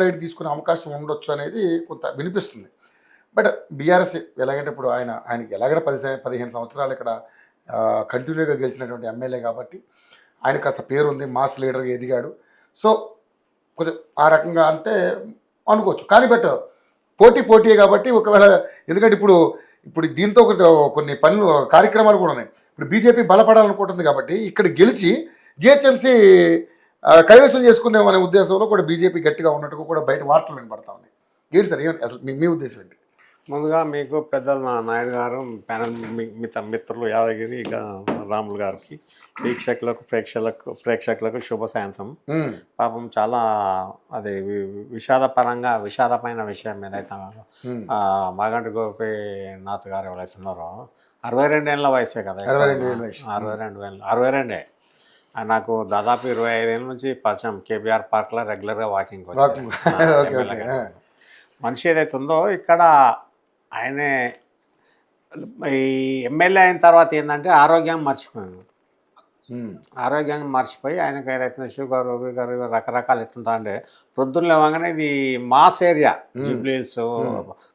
Light తీసుకునే అవకాశం ఉండొచ్చు అనేది కొంత వినిపిస్తుంది. బట్ బీఆర్ఎస్ ఎలాగంటే ఇప్పుడు ఆయనకి ఎలాగైనా 15 సంవత్సరాలు ఇక్కడ కంటిన్యూగా గెలిచినటువంటి ఎమ్మెల్యే కాబట్టి ఆయన కాస్త పేరుంది, మాస్ లీడర్గా ఎదిగాడు. సో కొంచెం ఆ రకంగా అంటే అనుకోవచ్చు. కానీ బట్ పోటీయే కాబట్టి ఒకవేళ ఎందుకంటే ఇప్పుడు ఇప్పుడు దీంతో కొన్ని పనులు కార్యక్రమాలు కూడా ఉన్నాయి. ఇప్పుడు బీజేపీ బలపడాలనుకుంటుంది కాబట్టి ఇక్కడ గెలిచి జిహెచ్ఎంసీ కైవసం చేసుకుందామనే ఉద్దేశంలో కూడా బీజేపీ గట్టిగా ఉన్నట్టుగా కూడా బయట వార్తలు వినపడతా ఉన్నాయి. ఏంటి సార్ అసలు మీ ఉద్దేశం ఏంటి? ముందుగా మీకు పెద్దలు మా నాయుడు గారు ప్యానల్ మిత్రులు యాదగిరి ఇక రాములు గారికి ప్రేక్షకులకు శుభ సాయంత్రం. పాపం చాలా అది విషాదమైన విషయం ఏదైతే మాగంటి గోపీనాథ్ గారు ఎవరైతే ఉన్నారో 62 ఏళ్ళ వయసే కదా, 62 నాకు దాదాపు 25 ఏళ్ళ నుంచి పరిచయం. కేబీఆర్ పార్క్లో రెగ్యులర్గా వాకింగ్ మనిషి ఏదైతే ఉందో ఇక్కడ ఆయనే ఈ ఎమ్మెల్యే అయిన తర్వాత ఏంటంటే ఆరోగ్యం మర్చిపోయాను. ఆరోగ్యంగా మర్చిపోయి ఆయనకు ఏదైతే షుగర్ రకరకాలు ఎట్లుంటా అంటే ప్రొద్దున లేవగానే ఇది మాస్ ఏరియా జూబ్లీహిల్స్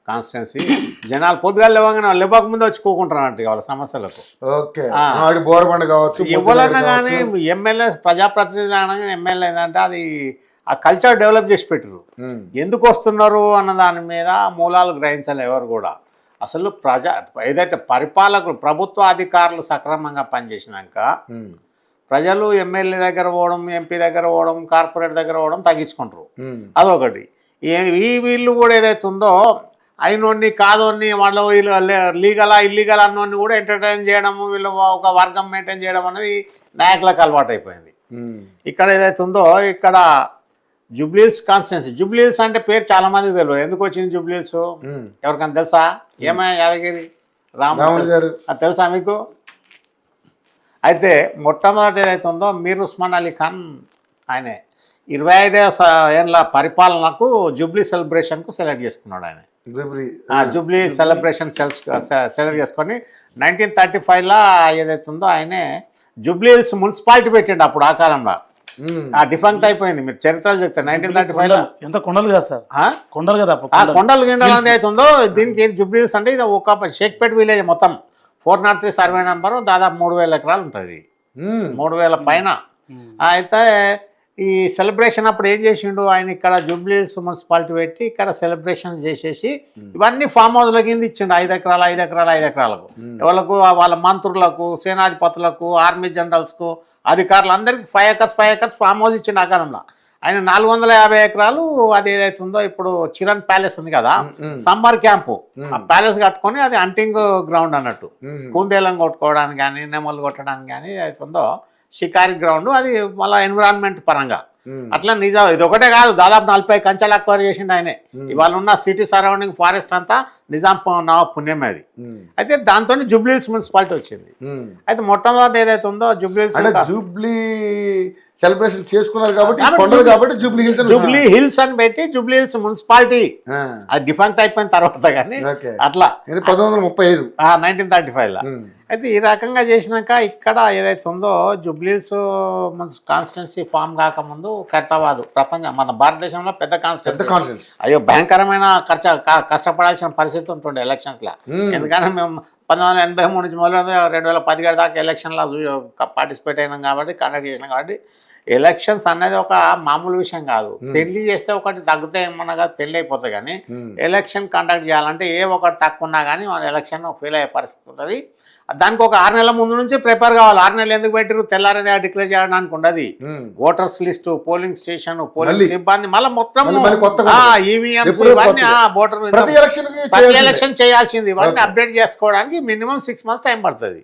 కాన్స్టిట్యున్సీ జనాలు పొద్దుగా లేవగానే లేవక ముందు వచ్చి కూకుంటారంట వాళ్ళ సమస్యలకు. ఎవరన్నా కానీ ఎమ్మెల్యే ప్రజాప్రతినిధులు అనగానే ఎమ్మెల్యే ఏంటంటే అది ఆ కల్చర్ డెవలప్ చేసి పెట్టరు. ఎందుకు వస్తున్నారు అన్న దాని మీద మూలాలు గ్రహించాలి ఎవరు కూడా. అసలు ఏదైతే పరిపాలకులు ప్రభుత్వ అధికారులు సక్రమంగా పనిచేసినాక ప్రజలు ఎమ్మెల్యే దగ్గర పోవడం, ఎంపీ దగ్గర పోవడం, కార్పొరేట్ దగ్గర పోవడం తగ్గించుకుంటారు. అదొకటి. వీళ్ళు కూడా ఏదైతే ఉందో అయినోడిని కాదోని వాళ్ళు వీళ్ళు లీగలా ఇల్లీగల్ అన్నోడిని కూడా ఎంటర్టైన్ చేయడము, వీళ్ళు ఒక వర్గం మెయింటైన్ చేయడం అనేది నాయకులకు అలవాటు అయిపోయింది. ఇక్కడ ఏదైతే ఉందో ఇక్కడ జూబ్లీహిల్స్ కాన్స్టిట్యున్సీ, జూబ్లీహిల్స్ అంటే పేరు చాలా మందికి తెలియదు. ఎందుకు వచ్చింది జూబ్లీహిల్స్ ఎవరికైనా తెలుసా? ఏమయ్యా యాదగిరి రాములు గారు అది తెలుసా మీకు? అయితే మొట్టమొదటి ఏదైతే ఉందో మీర్ ఉస్మాన్ అలీ ఖాన్ ఆయనే 25 ఏళ్ళ పరిపాలనకు జూబ్లీ సెలబ్రేషన్కు సెలెక్ట్ చేసుకున్నాడు. ఆయన జూబ్లీ సెలబ్రేషన్ సెలెక్ట్ చేసుకొని 1935లో ఏదైతే ఉందో ఆయనే జూబ్లీహిల్స్ మున్సిపాలిటీ పెట్టిండు. అప్పుడు ఆ కాలంలో డిఫంక్ట్ అయిపోయింది. మీరు చరిత్రలు చెప్తారు 1935లో. ఎంత కొండలు కదా సార్, కొండలు కదా, కొండలు గిండలు అనేది అవుతుందో దీనికి జూబ్లీహిల్స్ అంటే ఇది ఒక షేక్పేట విలేజ్ మొత్తం 403 సర్వే నెంబరు దాదాపు 3000 ఎకరాలు ఉంటుంది, 3000 పైన. అయితే ఈ సెలబ్రేషన్ అప్పుడు ఏం చేసిండు ఆయన ఇక్కడ జూబ్లీహిల్స్ మున్సిపాలిటీ పెట్టి ఇక్కడ సెలబ్రేషన్ చేసేసి ఇవన్నీ ఫామ్ హౌస్ల కింద ఇచ్చిండు. 5 ఎకరాలకు ఎవరికి వాళ్ళ మంత్రులకు, సేనాధిపతులకు, ఆర్మీ జనరల్స్కు, అధికారులందరికీ 5 ఎకర్స్ ఫామ్ హౌస్ ఇచ్చిండు ఆ కాలంలో. ఆయన 450 ఎకరాలు అది ఏదైతే ఉందో ఇప్పుడు చిరణ్ ప్యాలెస్ ఉంది కదా, సమ్మర్ క్యాంపు, ఆ ప్యాలెస్ కట్టుకొని అది హంటింగ్ గ్రౌండ్ అన్నట్టు, కుందేలం కొట్టుకోవడానికి కానీ నెమలు కొట్టడానికి కానీ అవుతుందో షికారి గ్రౌండ్. అది మళ్ళీ ఎన్విరాన్మెంట్ పరంగా అట్లా నిజాం. ఇది ఒకటే కాదు, దాదాపు 40 కంచెలు అక్వైర్ చేసిండు ఆయనే. ఇవాళ ఉన్న సిటీ సరౌండింగ్ ఫారెస్ట్ అంతా నిజాం నవాబ్ పుణ్యమే అది. అయితే దాంతో జూబ్లీహిల్స్ మున్సిపాలిటీ వచ్చింది. అయితే మొట్టమొదటి ఏదైతే ఉందో జూబ్లీ సెలబ్రేషన్ చేసుకున్నారు కాబట్టి జూబ్లీ హిల్స్ అని పెట్టి జూబ్లీహిల్స్ మున్సిపాలిటీ అది డిఫంక్ట్ అయిపోయిన తర్వాత కానీ అట్లా 1935లో. అయితే ఈ రకంగా చేసినాక ఇక్కడ ఏదైతే ఉందో జూబ్లీహిల్స్ కాన్స్టిట్యున్సీ ఫామ్ కాకముందు ఖైరతాబాద్ మన భారతదేశంలో పెద్ద కాన్స్టిట్యున్సీ. అయ్యో భయంకరమైన కష్టపడాల్సిన పరిస్థితి ఉంటుండే ఎలక్షన్స్లో. ఎందుకంటే మేము 1983 నుంచి మొదలు 2017 దాకా ఎలక్షన్లో పార్టిసిపేట్ అయినాం కాబట్టి, కండక్ట్ చేసినాం కాబట్టి ఎలక్షన్స్ అనేది ఒక మామూలు విషయం కాదు. పెళ్లి చేస్తే ఒకటి తగ్గితే ఏమన్నా కాదు, పెళ్ళి అయిపోతుంది. కానీ ఎలక్షన్ కండక్ట్ చేయాలంటే ఏ ఒకటి తక్కువ ఉన్నా కానీ మన ఎలక్షన్ ఫెయిల్ అయ్యే పరిస్థితి ఉంటుంది. దానికి ఒక 6 నెలల ముందు నుంచి ప్రిపేర్ కావాలి. 6 నెలలు ఎందుకు పెట్టారు? తెల్లారనే డిక్లేర్ చేయడానికి ఉండదు. Voters list, polling station, polling సిబ్బంది, మళ్ళీ మొత్తం ఈవీఎంస్ ఇవన్నీ ప్రతి ఎలక్షన్ చేయాల్సింది. ఇవన్నీ అప్డేట్ చేసుకోవడానికి మినిమం 6 months టైం పడుతుంది.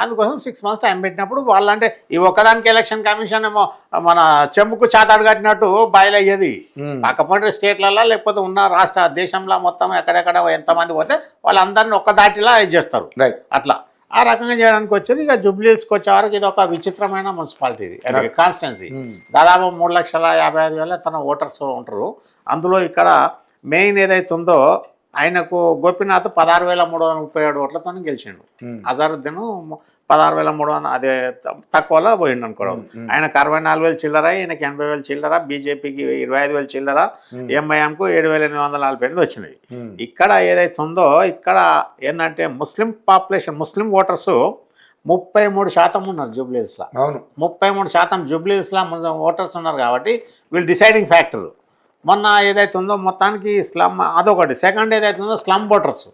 అందుకోసం 6 months టైం పెట్టినప్పుడు వాళ్ళంటే ఈ ఒక్కదానికి ఎలక్షన్ కమిషన్ ఏమో మన చెంబుకు చాతాడు కట్టినట్టు బయలయ్యేది. కాకపోతే స్టేట్లలో లేకపోతే ఉన్న రాష్ట్ర దేశంలో మొత్తం ఎక్కడెక్కడ ఎంతమంది పోతే వాళ్ళందరినీ ఒక్క దాటిలా చేస్తారు. అట్లా ఆ రకంగా చేయడానికి వచ్చేది. ఇక జూబ్లీహిల్స్కి వచ్చే వరకు ఇది ఒక విచిత్రమైన మున్సిపాలిటీ, ఇది కాన్స్టిట్యున్సీ. దాదాపు 3,55,000 తన ఓటర్స్ ఉంటారు. అందులో ఇక్కడ మెయిన్ ఏదైతే ఉందో ఆయనకు గోపీనాథ్ 16,337 ఓట్లతో గెలిచిండు. అజరుద్దీన్ 16,300 అదే తక్కువలో పోయిండు అనుకోవడం. ఆయనకు 64,000 చిల్లర, ఈయనకి 80,000 చిల్లర, బీజేపీకి 25,000 చిల్లర, ఎంఐఎంకు 7,848 వచ్చినాయి. ఇక్కడ ఏదైతే ఉందో ఇక్కడ ఏంటంటే ముస్లిం పాపులేషన్, ముస్లిం ఓటర్స్ 33% ఉన్నారు జూబ్లీహిల్స్లో. 33% జూబ్లీహిల్స్లో ఓటర్స్ ఉన్నారు కాబట్టి వీళ్ళు డిసైడింగ్ ఫ్యాక్టర్. మొన్న ఏదైతే ఉందో మొత్తానికి స్లమ్ అదొకటి. సెకండ్ ఏదైతే ఉందో స్లమ్ ఓటర్స్,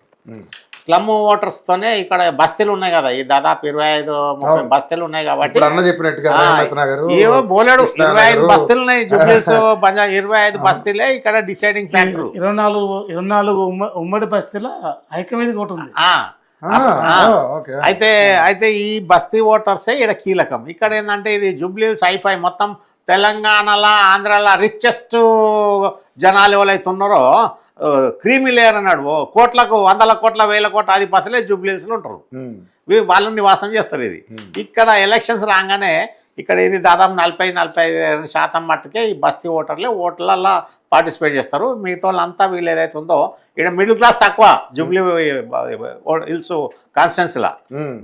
స్లమ్ ఓటర్స్తోనే ఇక్కడ బస్తీలు ఉన్నాయి కదా, ఈ దాదాపు 25-30 బస్తీలు ఉన్నాయి కాబట్టి ఏవో బోలేడు 25 బస్తీలు ఉన్నాయి జూబ్లీహిల్స్, 25 బస్తీలే ఇక్కడ డిసైడింగ్ ఫ్యాక్టర్. 24 ఉమ్మడి బస్తీల ఐక్యవేదిక ఒకటి ఉంది. అయితే ఈ బస్తీ ఓటర్సే ఇక్కడ కీలకం. ఇక్కడ ఏంటంటే ఇది జూబ్లీహిల్స్ హైఫై మొత్తం తెలంగాణలో ఆంధ్రాలో రిచెస్ట్ జనాలు ఎవరైతే ఉన్నారో క్రీమీ లేయర్ అన్నాడు, కోట్లకు 100 కోట్ల 1000 కోట్ల ఆధిపతులే జూబ్లీహిల్స్లో ఉంటారు. వాళ్ళని నివాసం చేస్తారు. ఇది ఇక్కడ ఎలక్షన్స్ రాగానే ఇక్కడ ఇది దాదాపు 40-45% మట్టుకే ఈ బస్తీ ఓటర్లే ఓట్లలో పార్టిసిపేట్ చేస్తారు. మిగతా వాళ్ళంతా వీళ్ళు ఏదైతే ఉందో ఇక్కడ మిడిల్ క్లాస్ తక్కువ జూబ్లీ హిల్స్ కాన్స్టిట్యున్సీలో.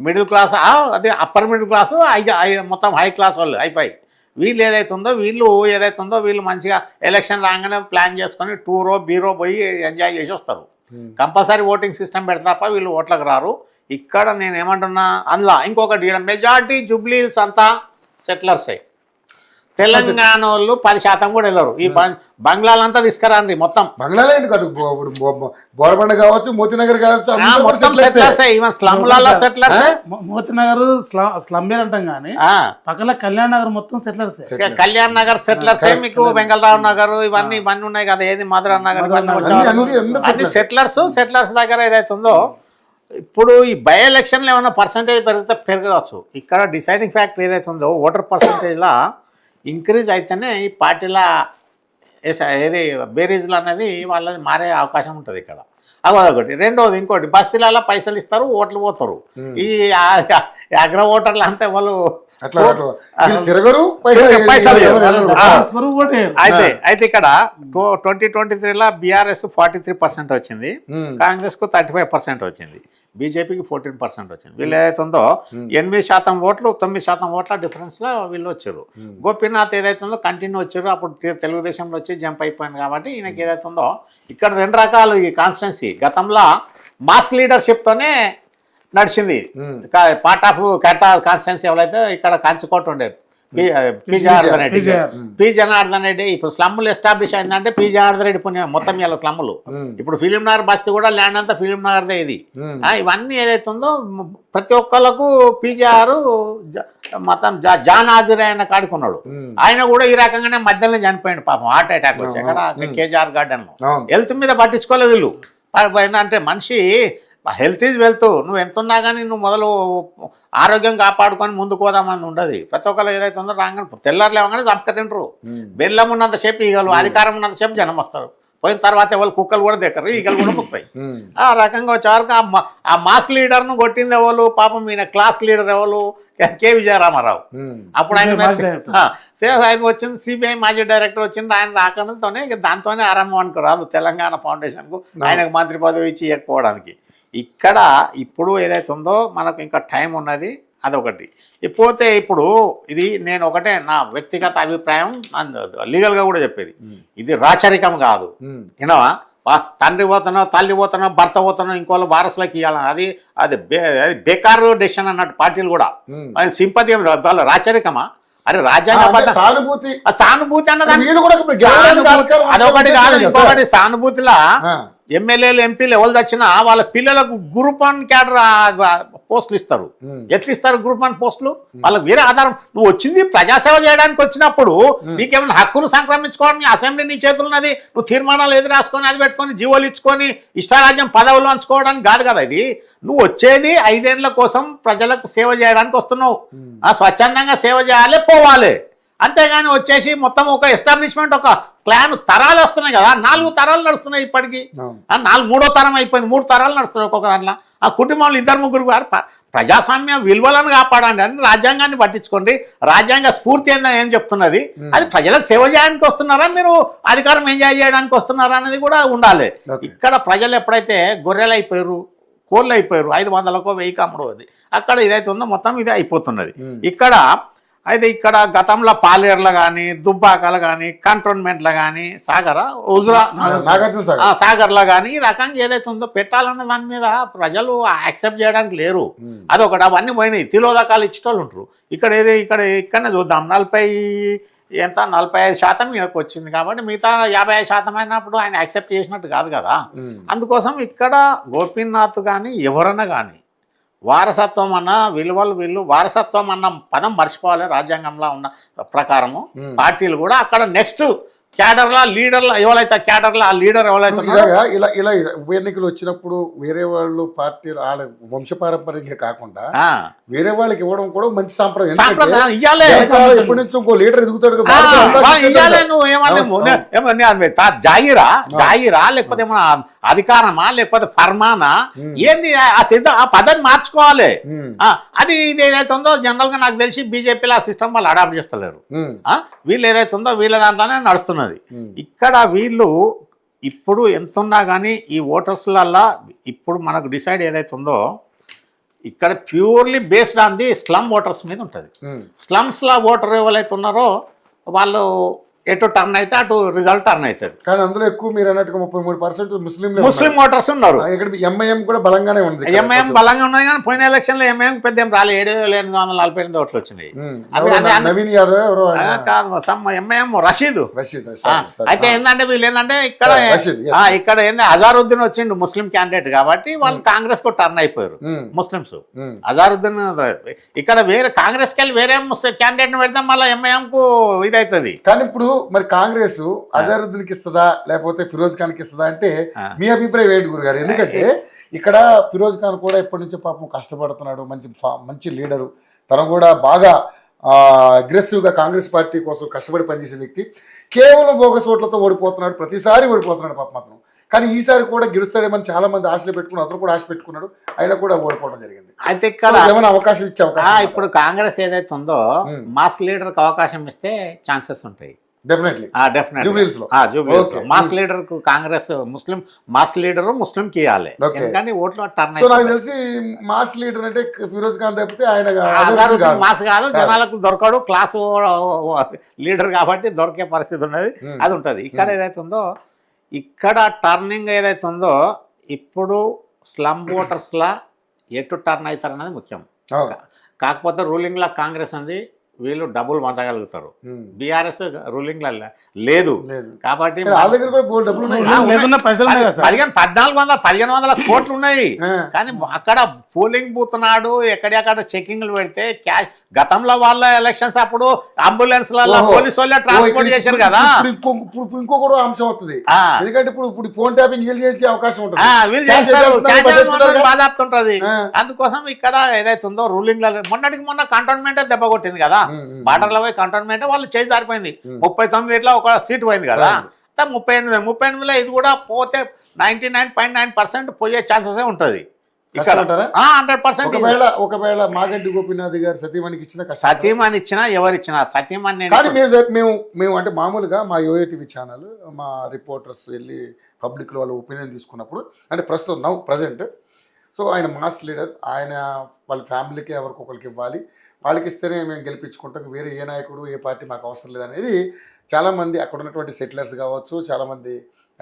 మిడిల్ క్లాస్ అదే అప్పర్ మిడిల్ క్లాసు, మొత్తం హై క్లాస్ వాళ్ళు హైఫై. వీళ్ళు ఏదైతే ఉందో వీళ్ళు మంచిగా ఎలక్షన్ రాగానే ప్లాన్ చేసుకొని టూరో బీరో పోయి ఎంజాయ్ చేసి వస్తారు. కంపల్సరీ ఓటింగ్ సిస్టమ్ పెడితే తప్ప వీళ్ళు ఓట్లకు రారు. ఇక్కడ నేను ఏమంటున్నా, అందులో ఇంకొకటి మెజార్టీ జూబ్లీహిల్స్ అంతా సెటిలర్సే. తెలంగాణ వాళ్ళు 10% కూడా వెళ్ళరు. ఈ బంగ్లాలంతా తీసుకురాండి మొత్తం. బంగ్లాలో ఏంటి కాదు, బోరబండ కావచ్చు, మోతీనగర్ కావచ్చు, మొత్తం సెటిలర్సే. ఈవెన్ స్లమ్లలో సెటిలర్సే. మోతీనగర్ స్లమ్ అంటాం కానీ పక్కన కళ్యాణ్ నగర్ మొత్తం సెటిలర్సే. కళ్యాణ్ నగర్ సెటిలర్సే. మీకు బెంగళరావు నగర్ ఇవన్నీ ఉన్నాయి కదా, ఏది మధురా నగర్, అన్ని సెటిలర్స్ దగ్గర ఏదైతే ఉందో. ఇప్పుడు ఈ బై ఎలక్షన్లో ఏమైనా పర్సంటేజ్ పెరిగితే పెరగవచ్చు. ఇక్కడ డిసైడింగ్ ఫ్యాక్టర్ ఏదైతే ఉందో ఓటర్ పర్సంటేజ్లో ఇంక్రీజ్ అయితేనే ఈ పార్టీల ఏది బేరీజ్లు అనేది వాళ్ళది మారే అవకాశం ఉంటుంది ఇక్కడ. అదొకటి. రెండోది ఇంకోటి, బస్తీలలో పైసలు ఇస్తారు, ఓట్లు పోతారు. ఈ అగ్ర ఓటర్లు అంతే వాళ్ళు అయితే ఇక్కడ 2023లో బీఆర్ఎస్ 43% వచ్చింది, కాంగ్రెస్ కు 35% వచ్చింది, బీజేపీకి 14% వచ్చింది. వీళ్ళు ఏదైతే ఉందో 8% ఓట్లు 9% ఓట్ల డిఫరెన్స్ లో వీళ్ళు వచ్చారు. గోపీనాథ్ ఏదైతే ఉందో కంటిన్యూ వచ్చారు. అప్పుడు తెలుగుదేశంలో వచ్చి జంప్ అయిపోయింది కాబట్టి ఈయనకి ఏదైతే ఉందో ఇక్కడ 2 రకాలు ఈ కాన్స్టిట్యున్సీ. గతంలో మాస్ లీడర్షిప్ తోనే నడిచింది. పార్ట్ ఆఫ్ కడతా కాన్స్టిట్యున్సీ ఎవరైతే ఇక్కడ కంచుకోట ఉండే పి జనార్దన్ రెడ్డి. ఇప్పుడు స్లమ్ములు ఎస్టాబ్లిష్ అయిందంటే పి జనార్దన్ రెడ్డి పుణ్యం మొత్తం ఇలా స్లమ్ములు. ఇప్పుడు ఫిలిం నగర్ బస్తీ కూడా ల్యాండ్ అంతా ఫిలిం నగర్దే. ఇది ఇవన్నీ ఏదైతే ఉందో ప్రతి ఒక్కళ్ళకు పీజీఆర్ మొత్తం జాన్ హాజరే ఆయన కాడుకున్నాడు. ఆయన కూడా ఈ రకంగానే మధ్యలో చనిపోయాడు పాపం, హార్ట్ అటాక్ వచ్చి అక్కడ కేజీఆర్ గార్డెన్. హెల్త్ మీద పట్టించుకోలే వీళ్ళు. ఏంటంటే మనిషి హెల్త్ ఈజ్ వెల్త్. నువ్వు ఎంతున్నా కానీ నువ్వు మొదలు ఆరోగ్యం కాపాడుకొని ముందుకు పోదామని ఉండదు. ప్రతి ఒక్కరు ఏదైతే ఉందో రాగానే తెల్లారు లేవగానే చంపక తింటారు. బెల్లం ఉన్నంతసేపు ఈగలు, అధికారం ఉన్నంతసేపు జనం వస్తారు. పోయిన తర్వాత ఎవరు కుక్కలు కూడా దగ్గర, ఈగలు కూడా వస్తాయి. ఆ రకంగా వచ్చేవరకు ఆ మాస్ లీడర్ను కొట్టింది ఎవరు పాపం, ఈయన క్లాస్ లీడర్ ఎవరు కె విజయరామారావు. అప్పుడు ఆయన వచ్చింది, సిబిఐ మాజీ డైరెక్టర్ వచ్చింది. ఆయన రాకడంతోనే దాంతోనే ఆరంభం అనుకో రాదు తెలంగాణ ఫౌండేషన్కు ఆయనకు మంత్రి పదవి ఇచ్చి ఇవ్వకపోవడానికి. ఇక్కడ ఇప్పుడు ఏదైతే ఉందో మనకు ఇంకా టైం ఉన్నది, అదొకటి. పోతే ఇప్పుడు ఇది నేను ఒకటే నా వ్యక్తిగత అభిప్రాయం, లీగల్గా కూడా చెప్పేది, ఇది రాచరికం కాదు. వినవా, తండ్రి పోతానో తల్లి పోతానో భర్త పోతానో ఇంకోళ్ళు వారసులకి ఇవ్వాలి, అది బేకార్ డెసిషన్ అన్నట్టు పార్టీలు కూడా. సింపతి వాళ్ళ రాచరికమా? అరే రాజ్యాంగ సానుభూతి అన్నదాన్ని అదొకటి కాదు. ఇంకొకటి సానుభూతిలా ఎమ్మెల్యేలు ఎంపీలు ఎవరు వచ్చినా వాళ్ళ పిల్లలకు గ్రూప్ 1 క్యాడర్ పోస్టులు ఇస్తారు. ఎట్లా ఇస్తారు గ్రూప్ 1 పోస్టులు? వాళ్ళకి వేరే ఆధారం. నువ్వు వచ్చింది ప్రజాసేవ చేయడానికి వచ్చినప్పుడు నీకేమైనా హక్కులు సంక్రమించుకోవడం అసెంబ్లీ నీ చేతులున్నది. నువ్వు తీర్మానాలు ఎదురు రాసుకొని అది పెట్టుకొని జీవోలు ఇచ్చుకొని ఇష్టారాజ్యం పదవులు పంచుకోవడానికి కాదు కదా ఇది. నువ్వు వచ్చేది 5 ఏళ్ల కోసం ప్రజలకు సేవ చేయడానికి వస్తున్నావు. స్వచ్ఛందంగా సేవ చేయాలి, పోవాలి. అంతేగాని వచ్చేసి మొత్తం ఒక ఎస్టాబ్లిష్మెంట్ ఒక క్లాన్ తరాలు వస్తున్నాయి కదా, 4 తరాలు నడుస్తున్నాయి ఇప్పటికీ. 3వ తరం అయిపోయింది, 3 తరాలు నడుస్తున్నాయి ఒక్కొక్క దాంట్లో. ఆ కుటుంబంలో 2-3 గారు ప్రజాస్వామ్య విలువలను కాపాడండి అని రాజ్యాంగాన్ని పట్టించుకోండి. రాజ్యాంగ స్ఫూర్తి ఏం చెప్తున్నది, అది ప్రజలకు సేవ చేయడానికి వస్తున్నారా, మీరు అధికారం ఎంజాయ్ చేయడానికి వస్తున్నారా అనేది కూడా ఉండాలి. ఇక్కడ ప్రజలు ఎప్పుడైతే గొర్రెలు అయిపోయారు, కోళ్ళు అయిపోయారు, 500కో 1000కి అమ్ముడు, అక్కడ ఇదైతే ఉందో మొత్తం ఇది అయిపోతున్నది. ఇక్కడ గతంలో పాలేర్లు కానీ, దుబ్బాకలు కానీ, కంటోన్మెంట్లు కానీ, సాగర్లో కానీ ఈ రకంగా ఏదైతే ఉందో పెట్టాలన్న దాని మీద ప్రజలు యాక్సెప్ట్ చేయడానికి లేరు. అదొకటి. అవన్నీ పోయినాయి, తిలోదకాలు ఇచ్చేటోళ్ళు ఉంటారు. ఇక్కడనే చూద్దాం, 45% ఈయనకు వచ్చింది కాబట్టి మిగతా 55% అయినప్పుడు ఆయన యాక్సెప్ట్ చేసినట్టు కాదు కదా. అందుకోసం ఇక్కడ గోపీనాథ్ కానీ ఎవరన్నా కానీ వారసత్వం అన్న వీళ్ళు వారసత్వం అన్న పదం మర్చిపోవాలి. రాజ్యాంగంలో ఉన్న ప్రకారము పార్టీలు కూడా అక్కడ నెక్స్ట్ క్యాడర్లా లీడర్లా ఎవరైతే క్యాడర్లా ఆ లీడర్ ఎవరైతే ఇలా ఉప ఎన్నికలు వచ్చినప్పుడు వేరే వాళ్ళు పార్టీలు వాళ్ళ వంశపారంపర్యంగా కాకుండా వేరే వాళ్ళకి ఇవ్వడం కూడా మంచి సాంప్రదాయం. ఎప్పటి నుంచి ఇంకో లీడర్ ఎదుగుతాడు జాగిరా లేకపోతే ఏమన్నా అధికారమా లేకపోతే ఫర్మానా ఏంది ఆ పదాన్ని మార్చుకోవాలి. అది ఇది ఏదైతే ఉందో జనరల్ గా నాకు తెలిసి బీజేపీలో ఆ సిస్టమ్ వాళ్ళు అడాప్ట్ చేస్తలేరు. వీళ్ళు ఏదైతే ఉందో వీళ్ళ దాంట్లోనే నడుస్తున్నది. ఇక్కడ వీళ్ళు ఇప్పుడు ఎంతున్నా కానీ ఈ ఓటర్స్లల్లా ఇప్పుడు మనకు డిసైడ్ ఏదైతే ఉందో ఇక్కడ purely based on the slum voters మీద ఉంటుంది. స్లమ్స్లో ఓటర్ ఎవరైతే ఉన్నారో వాళ్ళు ఎటు టర్న్ అయితే అటు రిజల్ట్ టర్న్ అవుతుంది. కానీ అందులో ఎక్కువ మీరు అన్నట్టుగా 33% ముస్లిం ఓటర్స్ ఉన్నారు. ఇక్కడ ఎంఐఎం కూడా బలంగానే ఉంది. ఎంఐఎం బలంగా ఉన్నది కానీ పోయిన ఎలక్షన్ లో ఎంఐఎం పెద్ద ఏం రాలే, 7,848 ఓట్లు వచ్చినాయి. నవీన్ యాదవ్ కాదు, ఎంఐఎం రషీద్. అయితే ఏంటంటే వీళ్ళు ఏంటంటే ఇక్కడ ఏంటంటే అజారుద్దీన్ వచ్చిండు ముస్లిం క్యాండిడేట్ కాబట్టి వాళ్ళు కాంగ్రెస్ కు టర్న్ అయిపోయారు ముస్లింస్. అజారుద్దీన్ ఇక్కడ వేరే కాంగ్రెస్ కి వెళ్ళి వేరే క్యాండిడేట్ పెడితే మళ్ళీ ఎంఐఎం కు ఇదవుతుంది. కానీ ఇప్పుడు మరి కాంగ్రెస్ అజారుద్దీన్కి ఇస్తుందా లేకపోతే ఫిరోజ్ ఖాన్కి ఇస్తుందా అంటే మీ అభిప్రాయం ఏంటి గురుగారు? ఎందుకంటే ఇక్కడ ఫిరోజ్ ఖాన్ కూడా ఎప్పటి నుంచో పాపం కష్టపడుతున్నాడు, మంచి లీడరు, తను కూడా బాగా అగ్రెసివ్గా కాంగ్రెస్ పార్టీ కోసం కష్టపడి పనిచేసే వ్యక్తి. కేవలం బోగస్ ఓట్లతో ఓడిపోతున్నాడు, ప్రతిసారి ఓడిపోతున్నాడు పాపం అతను. కానీ ఈసారి కూడా గెలుస్తాడేమని చాలా మంది ఆశలు పెట్టుకున్నారు, అతను కూడా ఆశ పెట్టుకున్నాడు, అయినా కూడా ఓడిపోవడం జరిగింది. అయితే ఇక్కడ ఏమైనా అవకాశం ఇచ్చే అవకాశం ఇప్పుడు కాంగ్రెస్ ఏదైతే ఉందో మాస్ లీడర్కి అవకాశం ఇస్తే ఛాన్సెస్ ఉంటాయి. మాస్ లీడర్ కు కాంగ్రెస్ ముస్లిం మాస్ లీడర్ ముస్లిం కి ఇవ్వాలి, ఎందుకంటే ఓట్లు టర్న్. నాకు తెలిసి మాస్ లీడర్ అంటే ఫిరోజ్ ఖాన్ తప్పితే ఆయన మాస్ కాదు, జనాలకు దొరకడు, క్లాస్ లీడర్ కాబట్టి దొరికే పరిస్థితి ఉన్నది, అది ఉంటుంది. ఇక్కడ ఏదైతే ఉందో ఇక్కడ టర్నింగ్ ఏదైతే ఉందో ఇప్పుడు స్లమ్ ఓటర్స్లా ఎటు టర్న్ అవుతారన్నది ముఖ్యం. కాకపోతే రూలింగ్లో కాంగ్రెస్ ఉంది, వీళ్ళు డబ్బులు పంచగలుగుతారు. బీఆర్ఎస్ రూలింగ్ లేదు కాబట్టి 1,400 కోట్లు ఉన్నాయి. కానీ అక్కడ పోలింగ్ బూత్ నాడు ఎక్కడెక్కడ చెకింగ్లు పెడితే క్యాష్ గతంలో వాళ్ళ ఎలక్షన్స్ అప్పుడు అంబులెన్స్ పోలీసు వాళ్ళే ట్రాన్స్పోర్ట్ చేశారు కదా. ఇంకో కూడా అంశం అవుతుంది, ఎందుకంటే ఇప్పుడు ఫోన్ ట్యాపింగ్ చేసే అవకాశం ఉంటుంది, బాధాప్త ఉంటుంది. అందుకోసం ఇక్కడ ఏదైతే ఉందో రూలింగ్ మొన్న కంటోన్మెంట్ దెబ్బ కొట్టింది కదా, బార్డర్లో పోయి కంటోన్మెంట్ వాళ్ళు చేయి జారిపోయింది. 39 ఇట్లా ఒక సీట్ పోయింది కదా, 38లో ఇది కూడా పోతే 99.9% పోయే ఛాన్సెస్ ఉంటుంది. 100%. ఒకవేళ మాగంటి గోపీనాథ్ గారు సతీమణికి ఇచ్చినా ఎవరిచ్చినా సతీమణి కానీ మేము అంటే మామూలుగా మా యోఏటీవీ ఛానల్ మా రిపోర్టర్స్ వెళ్ళి పబ్లిక్లో వాళ్ళ ఒపీనియన్ తీసుకున్నప్పుడు అంటే ప్రస్తుతం ప్రజెంట్ సో ఆయన మాస్ లీడర్, ఆయన వాళ్ళ ఫ్యామిలీకి ఎవరికొకరికి ఇవ్వాలి, వాళ్ళకి ఇస్తేనే మేము గెలిపించుకుంటాం, వేరే ఏ నాయకుడు ఏ పార్టీ మాకు అవసరం లేదనేది చాలామంది అక్కడ ఉన్నటువంటి సెటిలర్స్ కావచ్చు, చాలామంది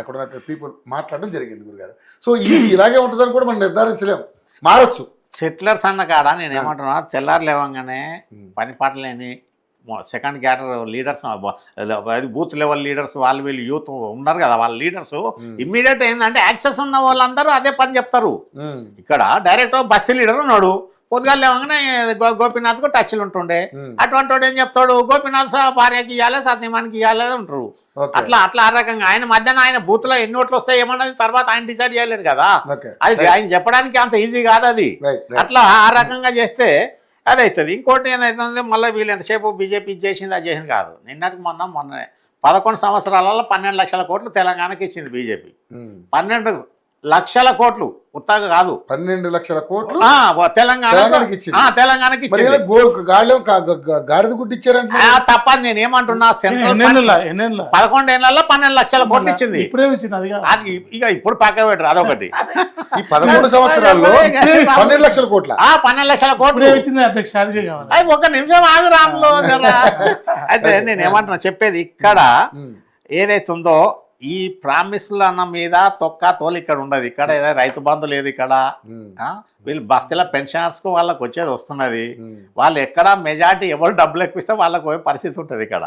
అక్కడ ఉన్నటువంటి పీపుల్ మాట్లాడడం జరిగింది గురుగారు. సో ఇది ఇలాగే ఉంటుందని కూడా మనం నిర్ధారించలేం, మారచ్చు. సెటిలర్స్ అన్న కాడ నేను ఏమంటున్నా, తెల్లారు లేవంగానే పని పాటలేని second cadre leaders, booth level leaders, వాళ్ళు వీళ్ళు యూత్ ఉన్నారు కదా, వాళ్ళ లీడర్స్ ఇమ్మీడియట్ ఏంటంటే యాక్సెస్ ఉన్న వాళ్ళందరూ అదే పని చెప్తారు. ఇక్కడ డైరెక్ట్ బస్తీ లీడర్ ఉన్నాడు, పొద్దుగాలు లేవగానే గోపీనాథ్కు టచ్లు ఉంటుండే, అటువంటి వాడు ఏం చెప్తాడు, గోపీనాథ్ భార్యకి ఇవ్వాలి, సత్యమానికి ఇవ్వాలి ఉంటారు. అట్లా ఆ రకంగా ఆయన మధ్యాహ్నం ఆయన బూత్ లో ఎన్ని ఓట్లు వస్తాయి ఏమన్నది తర్వాత ఆయన డిసైడ్ చేయలేడు కదా, అది ఆయన చెప్పడానికి అంత ఈజీ కాదు అది. అట్లా ఆ రకంగా చేస్తే అది అవుతుంది. ఇంకోటి ఏదైతుంది మళ్ళీ వీళ్ళు ఎంతసేపు బీజేపీ ఇది చేసింది అది చేసింది కాదు. నిన్నటికి మొన్ననే 11 సంవత్సరాలలో 12 లక్షల కోట్లు తెలంగాణకి ఇచ్చింది బీజేపీ. 12 లక్షల కోట్లు ఉత్తగా కాదు, 12 లక్షల కోట్లు తెలంగాణకి ఇచ్చింది. గాడిద గుట్టిచ్చారంటే తప్పని నేను ఏమంటున్నా, సెంట్రల్ 11 ఏళ్లలో 12 లక్షల కోట్లు ఇచ్చింది. అది ఇక ఇప్పుడు పక్క పెట్టరు అదొకటి. ఈ 11 సంవత్సరాల్లో 12 లక్షల కోట్ల 12 లక్షల కోట్లు అది ఒక నిమిషం ఆగు రాములు. అయితే నేను ఏమంటున్నా చెప్పేది ఇక్కడ ఏదైతుందో ఈ ప్రామిస్ల మీద తొక్క తోలు ఇక్కడ ఉండదు. ఇక్కడ ఏదో రైతు బంధు లేదు ఇక్కడ. వీళ్ళు బస్తీల పెన్షనర్స్కు వాళ్ళకి వచ్చేది వస్తున్నది. వాళ్ళు ఎక్కడ మెజార్టీ ఎవరు డబ్బులు ఎక్కువిస్తే వాళ్ళకి పోయే పరిస్థితి ఉంటుంది ఇక్కడ.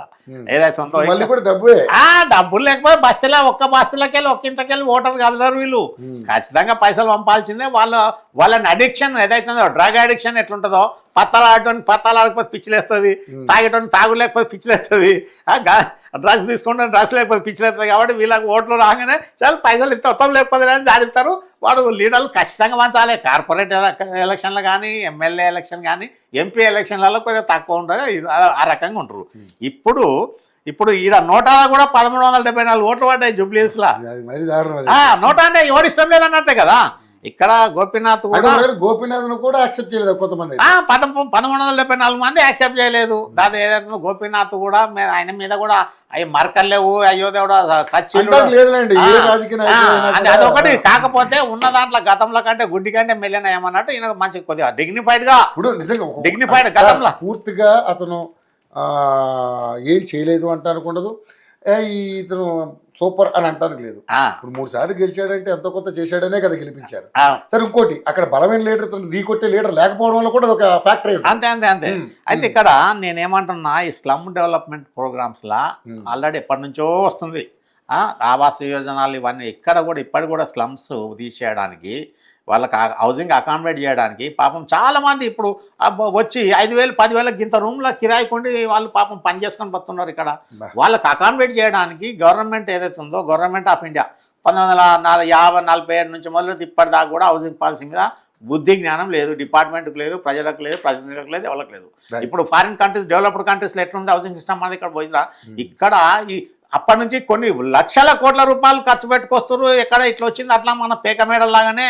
ఏదైతే ఉందో డబ్బులు లేకపోతే బస్తీలో ఒక్క బస్తీలకెళ్ళి ఒక్క ఇంతకెళ్ళి ఓటర్ కదలరు వీళ్ళు. ఖచ్చితంగా పైసలు పంపాల్సిందే. వాళ్ళని అడిక్షన్ ఏదైతే డ్రగ్ అడిక్షన్ ఎట్లుంటుందో, పత్తాలాడకపోతే పిచ్చిలేస్తుంది, తాగేటోని తాగులేకపోతే పిచ్చిలేస్తుంది, డ్రగ్స్ తీసుకుంటే డ్రగ్స్ లేకపోతే పిచ్చిలేస్తుంది. కాబట్టి వీళ్ళకి ఓట్లు రాగానే చాలా పైసలు ఇస్తే ఉత్తరం లేకపోతే అని జాడిస్తారు. వాడు లీడర్లు ఖచ్చితంగా పంచాలి. కార్పొరేట్ ఎలక్షన్లు కానీ, ఎమ్మెల్యే ఎలక్షన్ కానీ, ఎంపీ ఎలక్షన్లలో కొద్దిగా తక్కువ ఉంటుంది. ఆ రకంగా ఉంటారు. ఇప్పుడు ఈడ నోటాలో కూడా 1374 ఓట్లు పడ్డాయి జూబ్లీహిల్స్లో. నోటా అంటే ఎవరిష్టం లేదన్నట్టే కదా. ఇక్కడ గోపీనాథ్ కూడా యాక్సెప్ట్ చేయలేదు కొంతమంది. 1374 మంది యాక్సెప్ట్ చేయలేదు. దాని ఏదైతే గోపీనాథ్ కూడా ఆయన మీద కూడా అవి మరకలు లేవు, అయ్యో దేవుడా సచిన్ అదొకటి. కాకపోతే ఉన్న దాంట్లో గతంలో కంటే గుడ్డి కంటే మెల్లిన ఏమన్నట్టు ఈయన మంచి కొద్దిగా డిగ్నిఫైడ్ గతంలో పూర్తిగా అతను ఏం చేయలేదు అంటానికి ఉండదు, ఇతను సూపర్ అని అంటానికి లేదు. ఇప్పుడు 3 సార్లు గెలిచాడంటే ఎంతో కొంత చేశాడనే కదా గెలిపించారు. సరే ఇంకోటి అక్కడ బలమైన లీడర్ రీకొట్టే లీడర్ లేకపోవడం వల్ల కూడా ఒక ఫ్యాక్టరీ. అంతే. అయితే ఇక్కడ నేనేమంటున్నా, ఈ స్లమ్ డెవలప్మెంట్ ప్రోగ్రామ్స్ లా ఆల్రెడీ ఎప్పటి నుంచో వస్తుంది. ఆవాస్ యోజనాలు ఇవన్నీ ఇక్కడ కూడా ఇప్పటి కూడా స్లమ్స్ తీసేయడానికి, వాళ్ళకి హౌసింగ్ అకామిడేట్ చేయడానికి పాపం చాలామంది ఇప్పుడు వచ్చి 5,000 10,000 ఇంత రూమ్లో కిరాయి కొండి వాళ్ళు పాపం పని చేసుకొని పోతున్నారు. ఇక్కడ వాళ్ళకి అకామిడేట్ చేయడానికి గవర్నమెంట్ ఏదైతే ఉందో, గవర్నమెంట్ ఆఫ్ ఇండియా 1947 నుంచి మొదలు ఇప్పటిదాకా కూడా హౌసింగ్ పాలసీ మీద బుద్ధి జ్ఞానం లేదు. డిపార్ట్మెంట్కి లేదు, ప్రజలకు లేదు, ప్రతినిధులకు లేదు, ఎవరికి లేదు. ఇప్పుడు ఫారిన్ కంట్రీస్, డెవలప్డ్ కంట్రీస్లో ఎట్లుంది హౌసింగ్ సిస్టమ్ అనేది ఇక్కడ పోయిరా. ఇక్కడ అప్పటి నుంచి కొన్ని లక్షల కోట్ల రూపాయలు ఖర్చు పెట్టుకొస్తారు. ఎక్కడ ఇట్లా వచ్చింది అట్లా మన పేక మేడలాగానే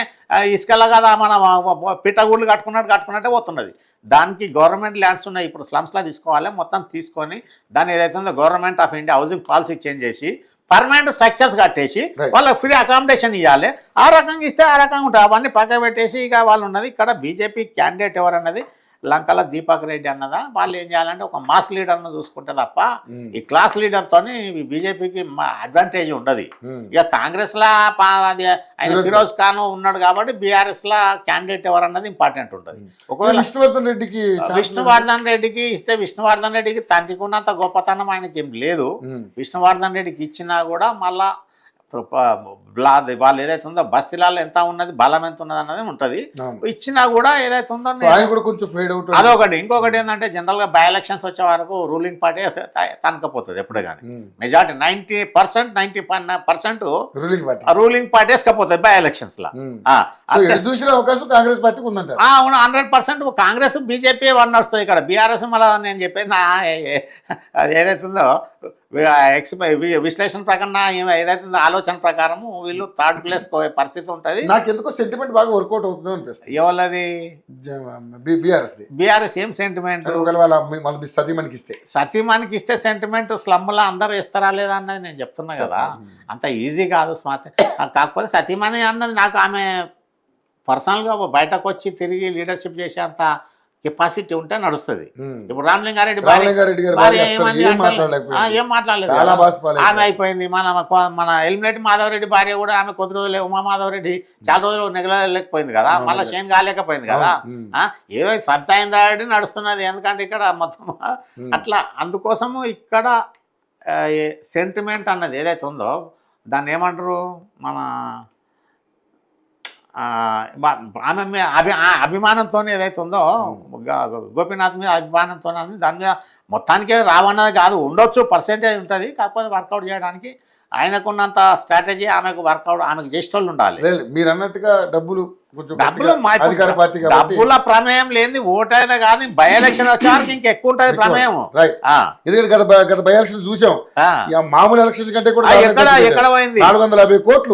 ఇసుకలా కదా మన పిట్టగూళ్ళు కట్టుకున్నట్టే పోతున్నది. దానికి గవర్నమెంట్ ల్యాండ్స్ ఉన్నాయి. ఇప్పుడు స్లమ్స్లా తీసుకోవాలి, మొత్తం తీసుకొని దాన్ని ఏదైతే ఉందో government of India housing policy change చేసి పర్మనెంట్ స్ట్రక్చర్స్ కట్టేసి వాళ్ళకి ఫ్రీ అకామిడేషన్ ఇవ్వాలి. ఆ రకంగా ఇస్తే ఆ రకంగా ఉంటుంది. అవన్నీ పక్క పెట్టేసి ఇక వాళ్ళు ఉన్నది. ఇక్కడ బీజేపీ క్యాండిడేట్ ఎవరన్నది లంకల దీపక్ రెడ్డి అన్నదా. వాళ్ళు ఏం చేయాలంటే ఒక మాస్ లీడర్ను చూసుకుంటే తప్ప ఈ క్లాస్ లీడర్తోని బీజేపీకి అడ్వాంటేజ్ ఉండదు. ఇక కాంగ్రెస్లా ఆయన ఫిరోజ్ ఖాన్ ఉన్నాడు కాబట్టి బీఆర్ఎస్లా క్యాండిడేట్ ఎవరన్నది ఇంపార్టెంట్ ఉంటుంది. ఒకవేళ విష్ణువర్ధన్ రెడ్డికి ఇస్తే విష్ణువర్ధన్ రెడ్డికి తండ్రికి ఉన్నంత గొప్పతనం ఆయనకి ఏం లేదు. విష్ణువర్ధన్ రెడ్డికి ఇచ్చినా కూడా మళ్ళా వాళ్ళు ఏదైతే ఉందో బస్తీలలో ఎంత ఉన్నది, బలం ఎంత ఉన్నది అన్నది ఉంటుంది. ఇచ్చినా కూడా ఏదైతే ఉందో అదొకటి. ఇంకొకటి ఏంటంటే జనరల్గా బై ఎలక్షన్స్ వచ్చే వరకు రూలింగ్ పార్టీ తనకపోతుంది ఎప్పుడు కానీ. మెజార్టీ 90% రూలింగ్ పార్టీ వేసుకపోతుంది బై ఎలక్షన్స్ లో. చూసిన అవకాశం కాంగ్రెస్ పార్టీకి ఉందంట. 100% కాంగ్రెస్ బీజేపీ వన్ వస్తుంది. ఇక్కడ బీఆర్ఎస్ మళ్ళీ నేను చెప్పేది అది ఏదైతే ఉందో విశ్లేషణ ప్రకారం ఏదైతే ఆలోచన ప్రకారము వీళ్ళు థర్డ్ ప్లేస్ పోయే పరిస్థితి ఉంటుంది. నాకు ఎందుకో సెంటిమెంట్ బాగా వర్కౌట్ అవుతుంది అనిపిస్తుంది. ఎవరిది? బీఆర్ఎస్ ఏం సెంటిమెంట్? సతీమణికి ఇస్తే సెంటిమెంట్ స్లమ్లా అందరూ ఇస్తారా లేదా అన్నది నేను చెప్తున్నా కదా. అంత ఈజీ కాదు స్మార్ట్. కాకపోతే సతీమణి అన్నది నాకు ఆమె పర్సనల్గా బయటకు వచ్చి తిరిగి లీడర్షిప్ చేసే అంత కెపాసిటీ ఉంటే నడుస్తుంది. ఇప్పుడు రామలింగారెడ్డి ఏం మాట్లాడలేదు, ఆమె అయిపోయింది. మన ఎలిమినేటి మాధవరెడ్డి భార్య కూడా ఆమె కొద్ది రోజులు ఉమామాధవరెడ్డి చాలా రోజులు నెగలేకపోయింది కదా, మళ్ళీ షేన్ కాలేకపోయింది కదా. ఏదో సత్యాయింద్రారెడ్డి నడుస్తున్నది. ఎందుకంటే ఇక్కడ మొత్తం అట్లా. అందుకోసము ఇక్కడ సెంటిమెంట్ అన్నది ఏదైతే ఉందో దాన్ని ఏమంటారు, మన ఆమె అభిమానంతో ఏదైతే ఉందో గోపీనాథ్ మీద అభిమానంతో దాని మీద మొత్తానికే రావన్నది కాదు, ఉండొచ్చు, పర్సెంటేజ్ ఉంటుంది. కాకపోతే వర్కౌట్ చేయడానికి ఆయనకున్నంత స్ట్రాటజీ ఆమెకు వర్కౌట్ ఆమెకు చేసేటోళ్ళు ఉండాలి. లేదు మీరు అన్నట్టుగా డబ్బులు కొంచెం డబ్బులు అధికార పార్టీ కాబట్టి డబ్బుల ప్రమేయం లేని ఓటైనా కానీ బై ఎలక్షన్ వచ్చేవారికి ఇంకెక్కువ ఉంటుంది ప్రమేయం. రైట్. ఎందుకంటే గత బై ఎలక్షన్ చూసాం, మామూలు ఎలక్షన్ కంటే కూడా ఎక్కడ పోయింది 450 కోట్లు